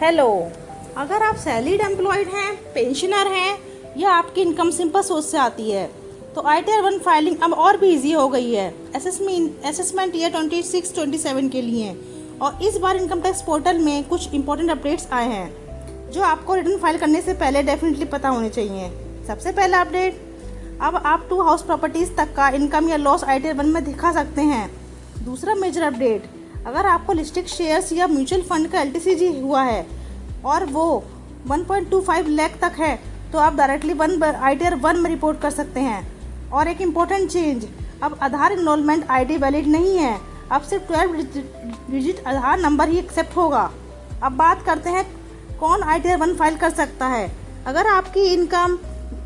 Hello. अगर आप salaried employed हैं, पेंशनर हैं या आपकी इनकम सिंपल सोर्स से आती है तो ITR 1 फाइलिंग अब और भी इजी हो गई है असेसमेंट ईयर 26-27 के लिए। और इस बार इनकम टैक्स पोर्टल में कुछ इंपॉर्टेंट अपडेट्स आए हैं जो आपको रिटर्न फाइल करने से पहले डेफिनेटली पता होने चाहिए। सबसे पहला अपडेट, अब आप 2 हाउस प्रॉपर्टीज़ तक का इनकम या लॉस ITR 1 में दिखा सकते हैं। दूसरा मेजर अपडेट, अगर आपको लिस्टेड शेयर्स या म्यूचुअल फंड का LTCG हुआ है और वो 1.25 लाख तक है तो आप डायरेक्टली ITR 1 में रिपोर्ट कर सकते हैं। और एक इम्पोर्टेंट चेंज, अब आधार इनरोलमेंट ID वैलिड नहीं है, अब सिर्फ 12 डिजिट आधार नंबर ही एक्सेप्ट होगा। अब बात करते हैं कौन ITR 1 फाइल कर सकता है। अगर आपकी इनकम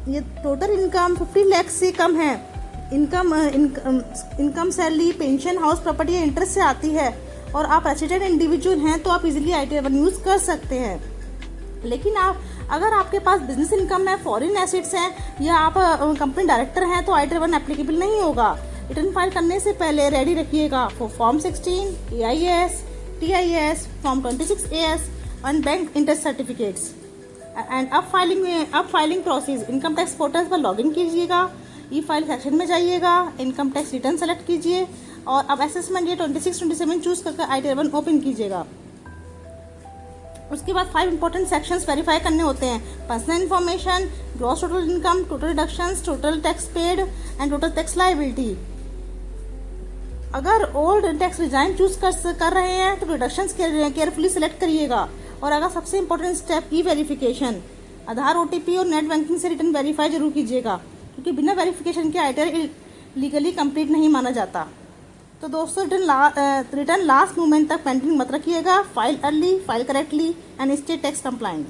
ये टोटल इनकम 50 लाख से कम है, income salary, pension, house property या इंटरेस्ट से आती है और आप रेसिडेंट इंडिविजुअल हैं तो आप इजीली ITR 1 यूज़ कर सकते हैं। लेकिन अगर आपके पास बिजनेस इनकम है, फॉरेन एसेट्स हैं या आप कंपनी डायरेक्टर हैं तो ITR 1 एप्लीकेबल नहीं होगा। रिटर्न फाइल करने से पहले रेडी रखिएगा form 16, EIS, TIS, form 26AS and bank interest certificates. And अब filing process, income tax portal पर लॉगिन कीजिएगा, ई फाइल सेक्शन में जाइएगा, इनकम टैक्स रिटर्न सेलेक्ट कीजिए और अब असेसमेंट ईयर 26-27 चूज करके ITR 1 ओपन कीजिएगा। उसके बाद 5 इंपॉर्टेंट सेक्शंस वेरीफाई करने होते हैं: personal information, gross total income, total deductions, total tax paid and total tax liability. अगर ओल्ड टैक्स रिजाइन चूज कर रहे हैं तो डिडक्शंस केयरफुली सेलेक्ट करिएगा। और अगर सबसे इंपॉर्टेंट स्टेप ई वेरिफिकेशन, आधार, OTP और नेट बैंकिंग से रिटर्न वेरीफाई जरूर कीजिएगा क्योंकि बिना वेरिफिकेशन के ITR लीगली कंप्लीट नहीं माना जाता। तो दोस्तों, रिटर्न लास्ट मोमेंट तक पेंडिंग मत रखिएगा। File early, file correctly and stay tax complaint.